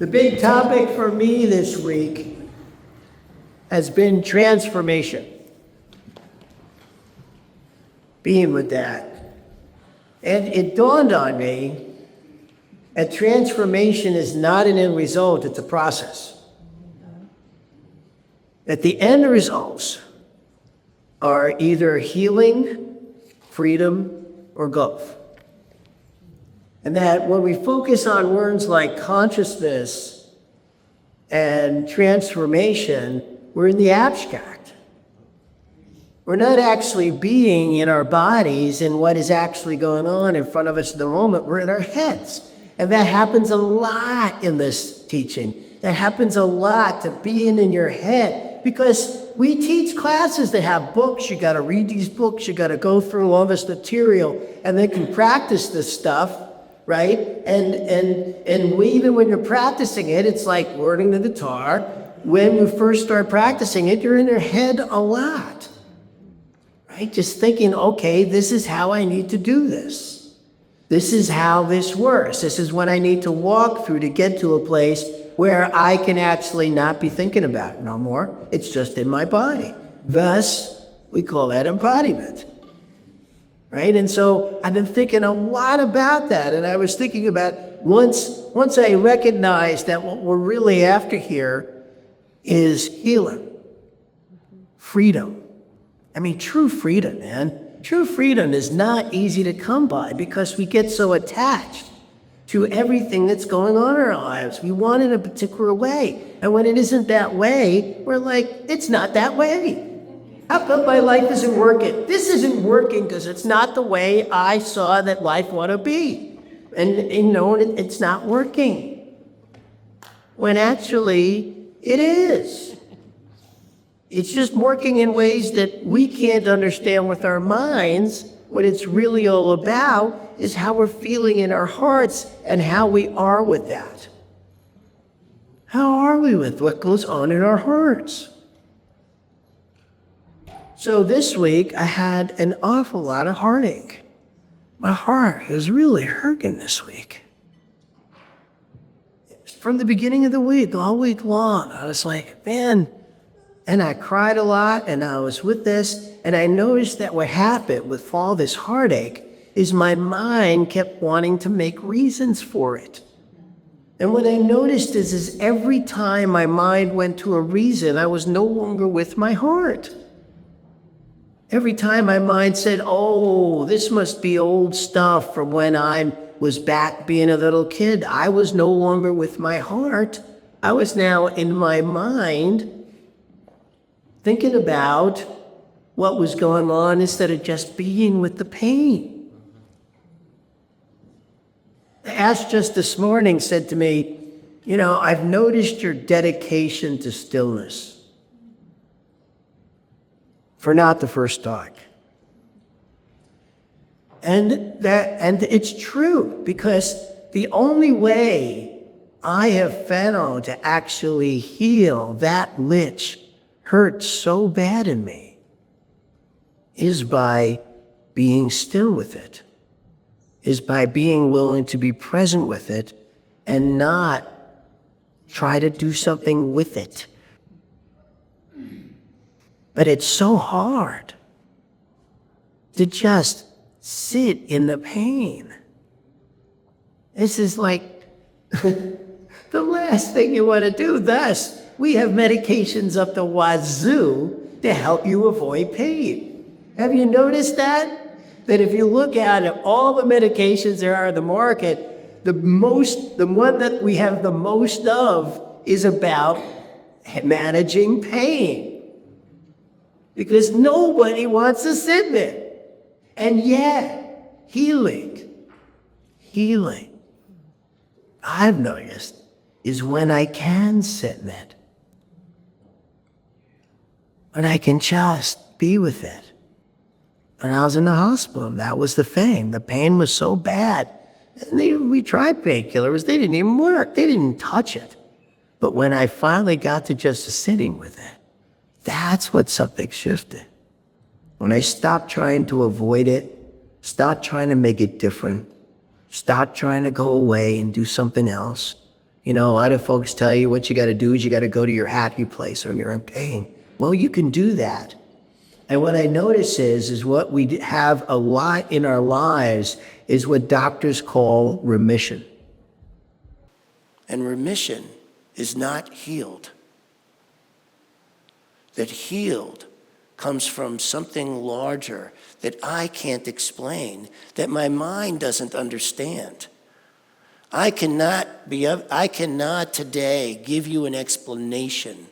The big topic for me this week has been transformation. Being with that. And it dawned on me that transformation is not an end result, it's a process. That the end results are either healing, freedom, or both. And that when we focus on words like consciousness and transformation, we're in the abstract. We're not actually being in our bodies and what is actually going on in front of us in the moment. We're in our heads. And that happens a lot in this teaching. That happens a lot, to being in your head. Because we teach classes that have books. You got to read these books. You got to go through all this material. And then can practice this stuff, right? And we, even when you're practicing it, it's like learning the guitar. When you first start practicing it, you're in your head a lot. Right? Just thinking, okay, this is how I need to do this. This is how this works. This is what I need to walk through to get to a place where I can actually not be thinking about it no more. It's just in my body. Thus, we call that embodiment. Right? And so I've been thinking a lot about that. And I was thinking about once I recognized that what we're really after here is healing, freedom. I mean, true freedom, man. True freedom is not easy to come by because we get so attached to everything that's going on in our lives. We want it a particular way. And when it isn't that way, we're like, it's not that way. How come my life isn't working? This isn't working because it's not the way I saw that life ought to be. And it's not working. When actually, it is. It's just working in ways that we can't understand with our minds. What it's really all about is how we're feeling in our hearts and how we are with that. How are we with what goes on in our hearts? So this week, I had an awful lot of heartache. My heart is really hurting this week. From the beginning of the week, all week long, I was like, man. And I cried a lot, and I was with this, and I noticed that what happened with all this heartache is my mind kept wanting to make reasons for it. And what I noticed is every time my mind went to a reason, I was no longer with my heart. Every time my mind said, oh, this must be old stuff from when I was back being a little kid, I was no longer with my heart. I was now in my mind thinking about what was going on instead of just being with the pain. Ash just this morning said to me, I've noticed your dedication to stillness. For not the first time. And it's true, because the only way I have found to actually heal that which hurts so bad in me is by being still with it, is by being willing to be present with it and not try to do something with it. But it's so hard to just sit in the pain. This is like the last thing you want to do. Thus, we have medications up the wazoo to help you avoid pain. Have you noticed that? That if you look at all the medications there are in the market, the one that we have the most of is about managing pain. Because nobody wants to sit in it. And yet, healing, I've noticed, is when I can sit in it. When I can just be with it. When I was in the hospital, that was the thing. The pain was so bad. And we tried painkillers. They didn't even work. They didn't touch it. But when I finally got to just sitting with it, that's what something shifted. When I stopped trying to avoid it, stopped trying to make it different, stopped trying to go away and do something else, You know, a lot of folks tell you what you got to do is you got to go to your happy place when you're in pain. Well, you can do that. And what I notice is what we have a lot in our lives is what doctors call remission. And remission is not healed. That healed comes from something larger that I can't explain, that my mind doesn't understand. I cannot today give you an explanation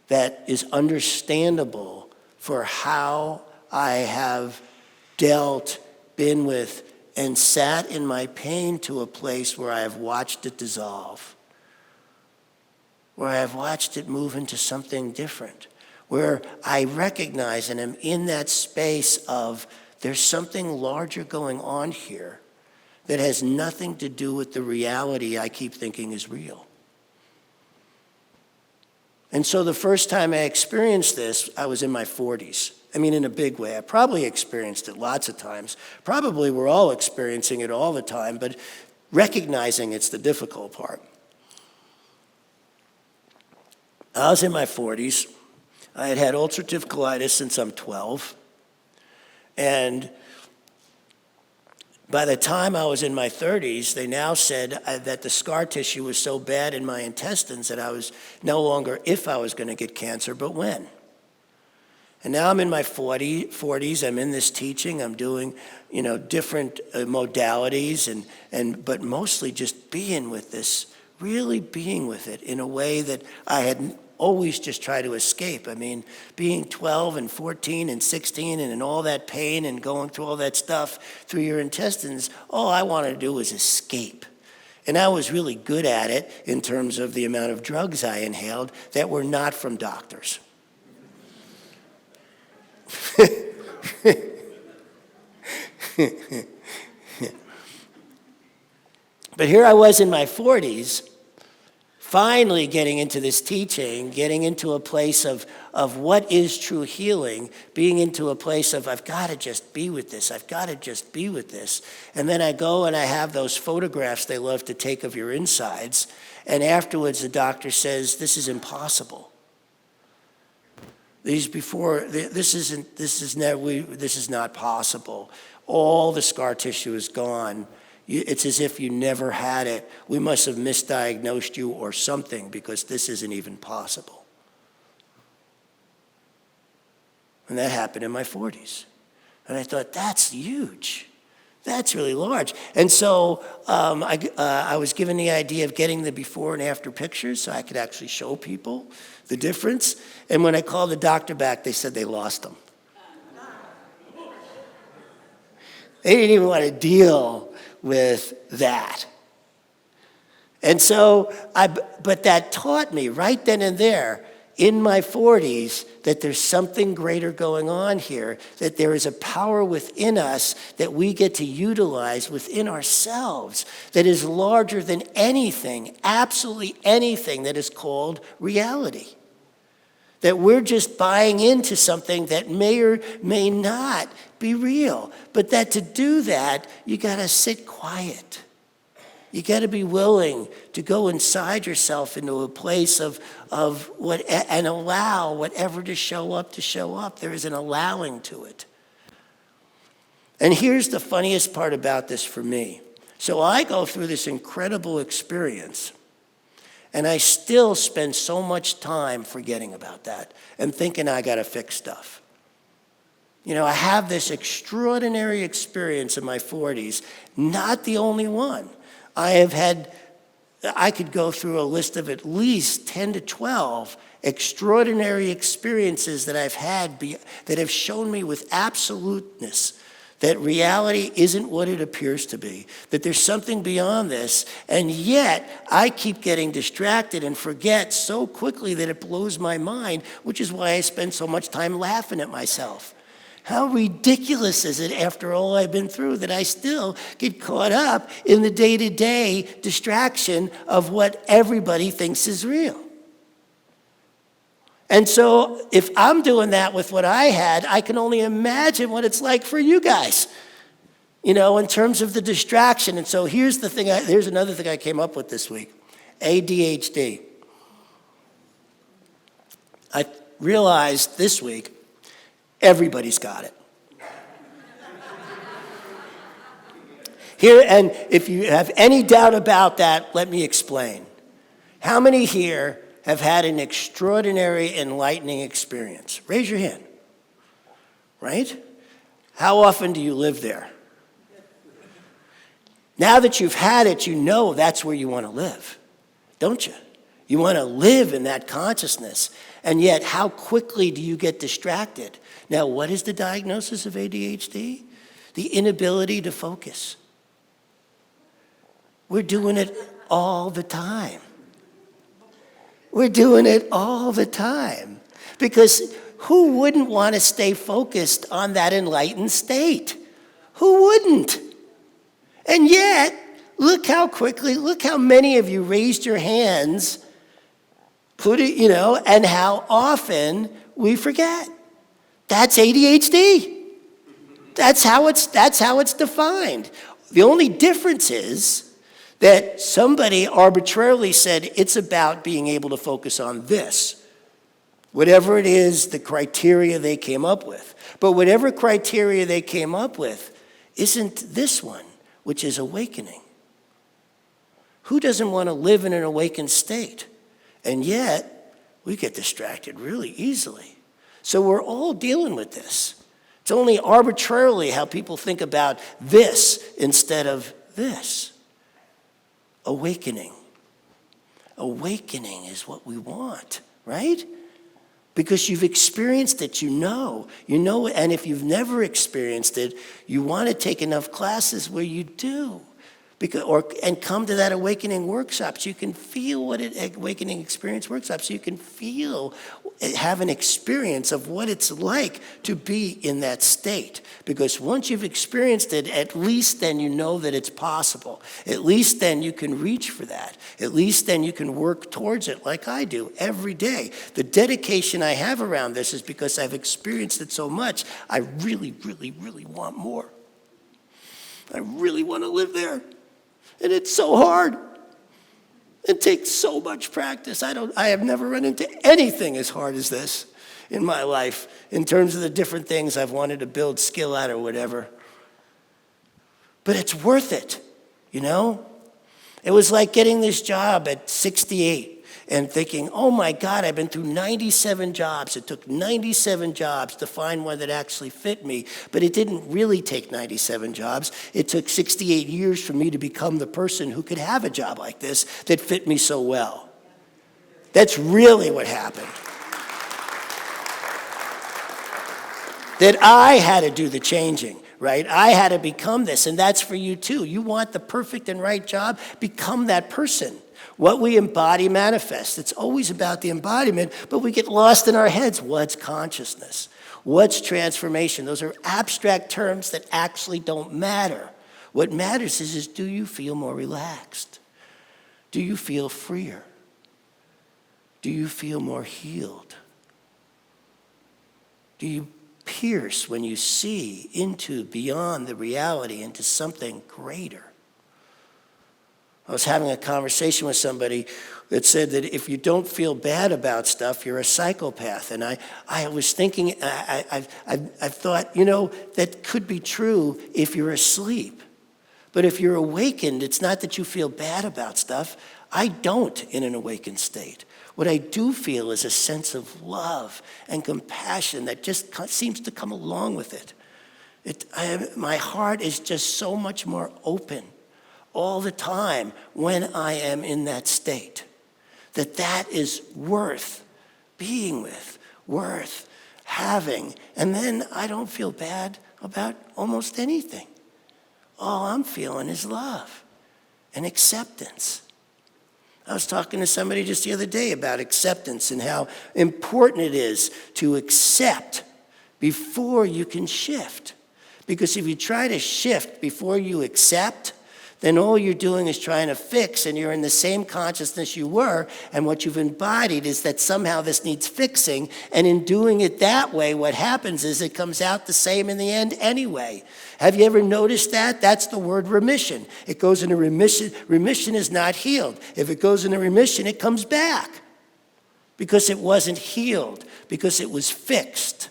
that is understandable for how I have dealt, been with, and sat in my pain to a place where I have watched it dissolve, where I have watched it move into something different, where I recognize and am in that space of there's something larger going on here that has nothing to do with the reality I keep thinking is real. And so the first time I experienced this, I was in my 40s. I mean, in a big way. I probably experienced it lots of times. Probably we're all experiencing it all the time, but recognizing it's the difficult part. I was in my 40s. I had had ulcerative colitis since I'm 12. And by the time I was in my 30s, they now said that the scar tissue was so bad in my intestines that I was no longer if I was going to get cancer, but when. And now I'm in my 40s. I'm in this teaching. I'm doing, different modalities, but mostly just being with this, really being with it in a way that I had always just tried to escape. I mean, being 12 and 14 and 16 and in all that pain and going through all that stuff through your intestines, all I wanted to do was escape. And I was really good at it in terms of the amount of drugs I inhaled that were not from doctors. But here I was in my 40s, finally getting into this teaching, getting into a place of what is true healing, being into a place of I've got to just be with this, I've got to just be with this. And then I go and I have those photographs they love to take of your insides, and afterwards the doctor says, this is impossible. This is not possible. All the scar tissue is gone. It's as if you never had it. We must have misdiagnosed you or something because this isn't even possible. And that happened in my 40s. And I thought, that's huge. That's really large. And so I was given the idea of getting the before and after pictures so I could actually show people the difference. And when I called the doctor back, they said they lost them. They didn't even want to deal with that. And so, but that taught me right then and there, in my 40s, that there's something greater going on here, that there is a power within us that we get to utilize within ourselves that is larger than anything, absolutely anything that is called reality. That we're just buying into something that may or may not be real. But that to do that, you got to sit quiet. You got to be willing to go inside yourself into a place of what and allow whatever to show up to show up. There is an allowing to it. And here's the funniest part about this for me. So I go through this incredible experience, and I still spend so much time forgetting about that and thinking I got to fix stuff. I have this extraordinary experience in my 40s, not the only one. I could go through a list of at least 10 to 12 extraordinary experiences that I've had that have shown me with absoluteness that reality isn't what it appears to be, that there's something beyond this, and yet I keep getting distracted and forget so quickly that it blows my mind, which is why I spend so much time laughing at myself. How ridiculous is it after all I've been through that I still get caught up in the day-to-day distraction of what everybody thinks is real? And so if I'm doing that with what I had, I can only imagine what it's like for you guys, in terms of the distraction. And so here's another thing I came up with this week. ADHD. I realized this week, everybody's got it. Here, and if you have any doubt about that, let me explain. How many here have had an extraordinary, enlightening experience? Raise your hand. Right? How often do you live there? Now that you've had it, you know that's where you want to live, don't you? You want to live in that consciousness. And yet, how quickly do you get distracted? Now, what is the diagnosis of ADHD? The inability to focus. We're doing it all the time. We're doing it all the time. Because who wouldn't want to stay focused on that enlightened state? Who wouldn't? And yet, look how many of you raised your hands, and how often we forget. That's ADHD. That's how it's defined. The only difference is that somebody arbitrarily said it's about being able to focus on this. Whatever it is, the criteria they came up with. But whatever criteria they came up with isn't this one, which is awakening. Who doesn't want to live in an awakened state? And yet, we get distracted really easily. So we're all dealing with this. It's only arbitrarily how people think about this instead of this. Awakening. Awakening is what we want, right? Because you've experienced it, you know, and if you've never experienced it, you want to take enough classes where you do. And come to that awakening workshop so you can feel what awakening experience workshop, so you can have an experience of what it's like to be in that state. Because once you've experienced it, at least then you know that it's possible. At least then you can reach for that. At least then you can work towards it like I do every day. The dedication I have around this is because I've experienced it so much, I really, really, really want more. I really want to live there. And it's so hard. It takes so much practice. I have never run into anything as hard as this in my life in terms of the different things I've wanted to build skill at or whatever. But it's worth it, you know? It was like getting this job at 68 and thinking, oh my God, I've been through 97 jobs. It took 97 jobs to find one that actually fit me, but it didn't really take 97 jobs. It took 68 years for me to become the person who could have a job like this that fit me so well. That's really what happened. That I had to do the changing, right? I had to become this, and that's for you too. You want the perfect and right job? Become that person. What we embody manifests. It's always about the embodiment, but we get lost in our heads. What's consciousness? What's transformation? Those are abstract terms that actually don't matter. What matters is do you feel more relaxed? Do you feel freer? Do you feel more healed? Do you pierce when you see into beyond the reality, into something greater? I was having a conversation with somebody that said that if you don't feel bad about stuff, you're a psychopath. And I was thinking, I thought, that could be true if you're asleep. But if you're awakened, it's not that you feel bad about stuff. I don't in an awakened state. What I do feel is a sense of love and compassion that just seems to come along with it. My heart is just so much more open all the time when I am in that state. That is worth being with, worth having. And then I don't feel bad about almost anything. All I'm feeling is love and acceptance. I was talking to somebody just the other day about acceptance and how important it is to accept before you can shift. Because if you try to shift before you accept, then all you're doing is trying to fix, and you're in the same consciousness you were, and what you've embodied is that somehow this needs fixing, and in doing it that way, what happens is it comes out the same in the end anyway. Have you ever noticed that? That's the word remission. It goes into remission. Remission is not healed. If it goes into remission, it comes back because it wasn't healed, because it was fixed.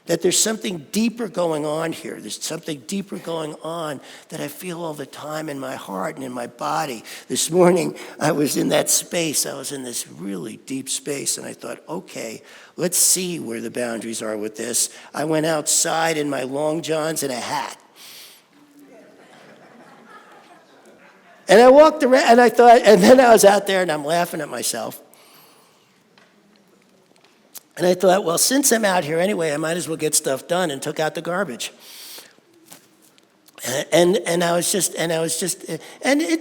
That there's something deeper going on here. There's something deeper going on that I feel all the time in my heart and in my body. This morning, I was in that space. I was in this really deep space, and I thought, okay, let's see where the boundaries are with this. I went outside in my long johns and a hat. And I walked around, and I thought, and then I was out there, and I'm laughing at myself. And I thought, well, since I'm out here anyway, I might as well get stuff done, and took out the garbage. And it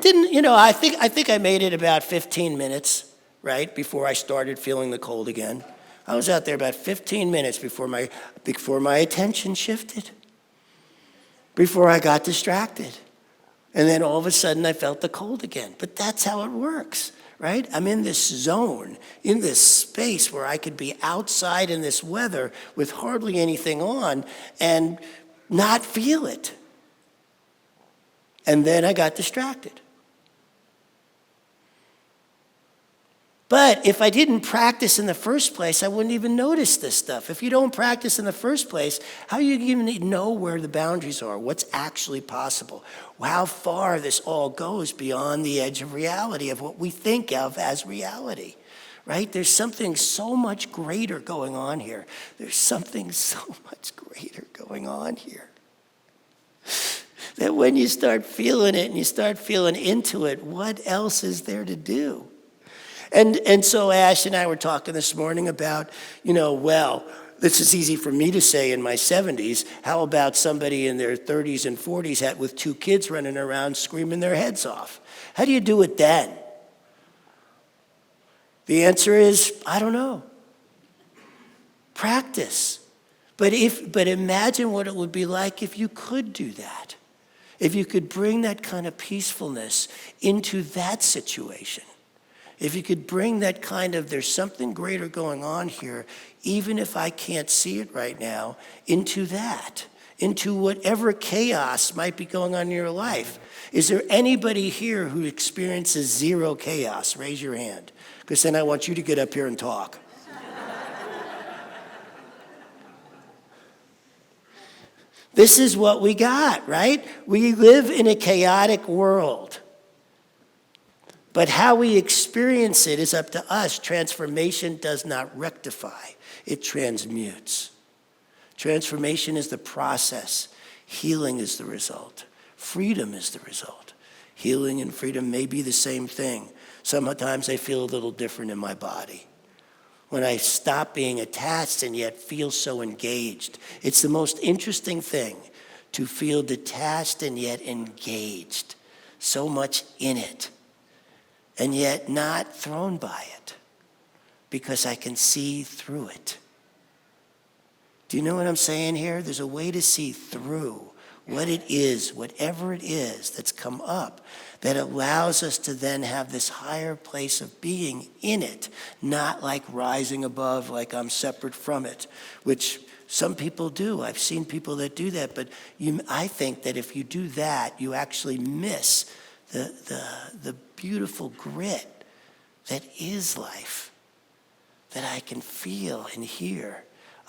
didn't, I think I made it about 15 minutes, right, before I started feeling the cold again. I was out there about 15 minutes before my attention shifted, before I got distracted. And then all of a sudden I felt the cold again. But that's how it works. Right? I'm in this zone, in this space where I could be outside in this weather with hardly anything on and not feel it. And then I got distracted. But if I didn't practice in the first place, I wouldn't even notice this stuff. If you don't practice in the first place, how are you even know where the boundaries are, what's actually possible, how far this all goes beyond the edge of reality, of what we think of as reality, right? There's something so much greater going on here. There's something so much greater going on here. That when you start feeling it and you start feeling into it, what else is there to do? And so Ash and I were talking this morning about, well, this is easy for me to say in my 70s. How about somebody in their 30s and 40s with 2 kids running around screaming their heads off? How do you do it then? The answer is, I don't know. Practice. But imagine what it would be like if you could do that. If you could bring that kind of peacefulness into that situation. If you could bring that kind of, there's something greater going on here, even if I can't see it right now, into that, into whatever chaos might be going on in your life. Is there anybody here who experiences zero chaos? Raise your hand, because then I want you to get up here and talk. This is what we got, right? We live in a chaotic world. But how we experience it is up to us. Transformation does not rectify, it transmutes. Transformation is the process. Healing is the result. Freedom is the result. Healing and freedom may be the same thing. Sometimes I feel a little different in my body. When I stop being attached and yet feel so engaged. It's the most interesting thing to feel detached and yet engaged. So much in it. And yet not thrown by it, because I can see through it. Do you know what I'm saying here? There's a way to see through what it is, whatever it is that's come up, that allows us to then have this higher place of being in it, not like rising above, like I'm separate from it, which some people do. I've seen people that do that, but I think that if you do that, you actually miss the beautiful grit that is life, that I can feel and hear.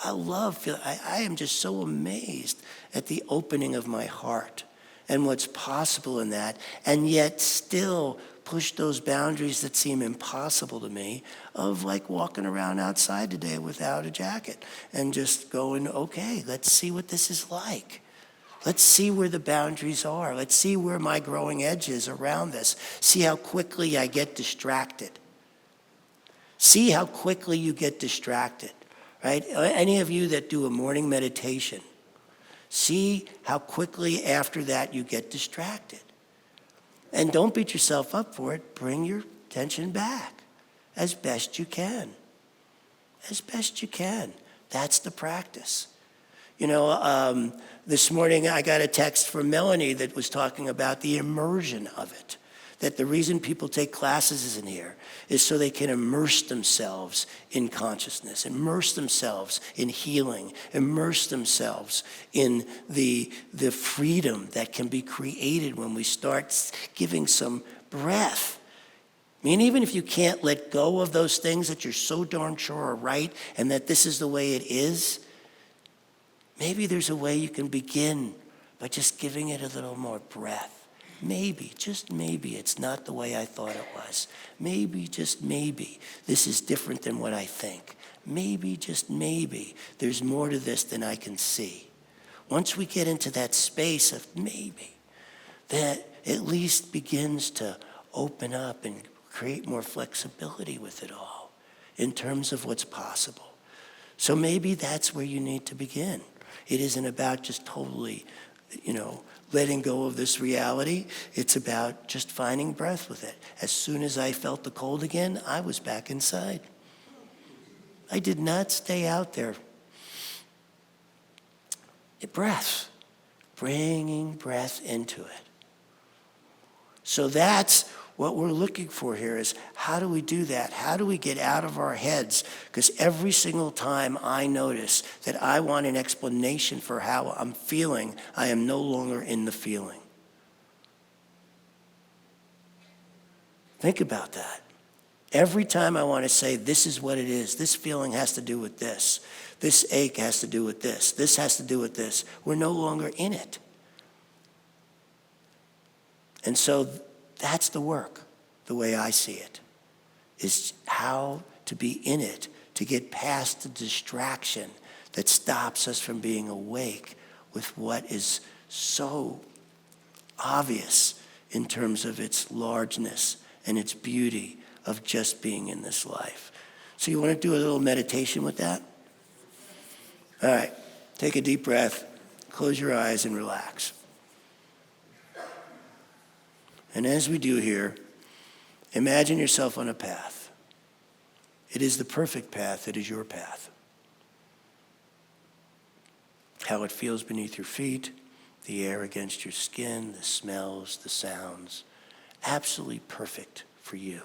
I am just so amazed at the opening of my heart and what's possible in that, and yet still push those boundaries that seem impossible to me, of like walking around outside today without a jacket and just going, okay, let's see what this is like. Let's see where the boundaries are. Let's see where my growing edge is around this. See how quickly I get distracted. See how quickly you get distracted, right? Any of you that do a morning meditation, see how quickly after that you get distracted. And don't beat yourself up for it. Bring your attention back as best you can. As best you can. That's the practice. This morning I got a text from Melanie that was talking about the immersion of it. That the reason people take classes in here is so they can immerse themselves in consciousness, immerse themselves in healing, immerse themselves in the freedom that can be created when we start giving some breath. I mean, even if you can't let go of those things that you're so darn sure are right and that this is the way it is, maybe there's a way you can begin by just giving it a little more breath. Maybe, just maybe, it's not the way I thought it was. Maybe, just maybe, this is different than what I think. Maybe, just maybe, there's more to this than I can see. Once we get into that space of maybe, that at least begins to open up and create more flexibility with it all in terms of what's possible. So maybe that's where you need to begin. It isn't about just totally, letting go of this reality. It's about just finding breath with it. As soon as I felt the cold again, I was back inside. I did not stay out there. Breath, bringing breath into it. So that's what we're looking for here is how do we do that? How do we get out of our heads? Because every single time I notice that I want an explanation for how I'm feeling, I am no longer in the feeling. Think about that. Every time I want to say, this is what it is, this feeling has to do with this ache has to do with this has to do with this, we're no longer in it. And so that's the work, the way I see it, is how to be in it, to get past the distraction that stops us from being awake with what is so obvious in terms of its largeness and its beauty of just being in this life. So you want to do a little meditation with that? All right, take a deep breath, close your eyes and relax. And as we do here, imagine yourself on a path. It is the perfect path. It is your path. How it feels beneath your feet, the air against your skin, the smells, the sounds. Absolutely perfect for you.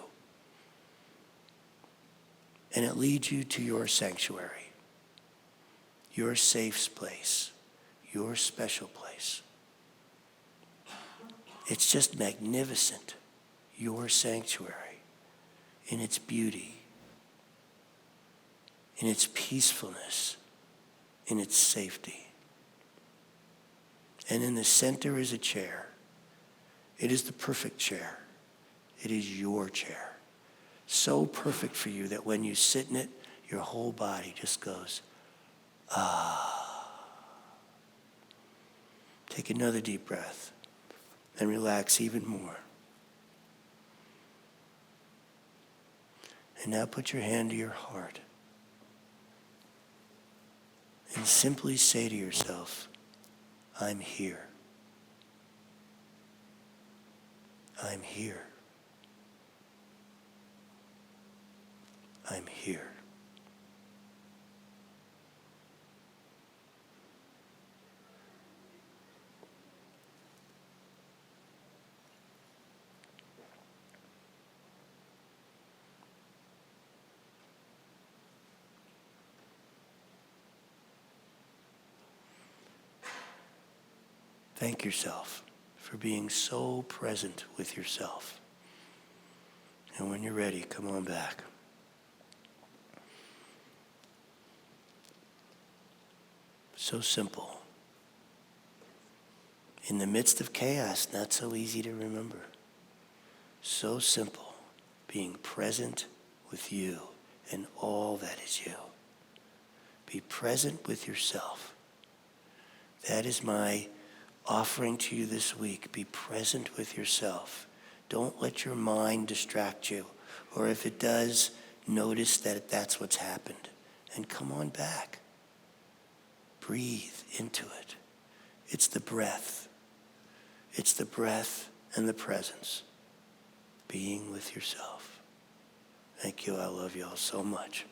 And it leads you to your sanctuary, your safe place, your special place. It's just magnificent, your sanctuary, in its beauty, in its peacefulness, in its safety. And in the center is a chair. It is the perfect chair. It is your chair. So perfect for you that when you sit in it, your whole body just goes, ah. Take another deep breath. And relax even more. And now put your hand to your heart. And simply say to yourself, I'm here. I'm here. I'm here. Thank yourself for being so present with yourself. And when you're ready, come on back. So simple. In the midst of chaos, not so easy to remember. So simple, being present with you and all that is you. Be present with yourself. That is my offering to you this week. Be present with yourself. Don't let your mind distract you. Or if it does, notice that that's what's happened. And come on back. Breathe into it. It's the breath. It's the breath and the presence. Being with yourself. Thank you. I love you all so much.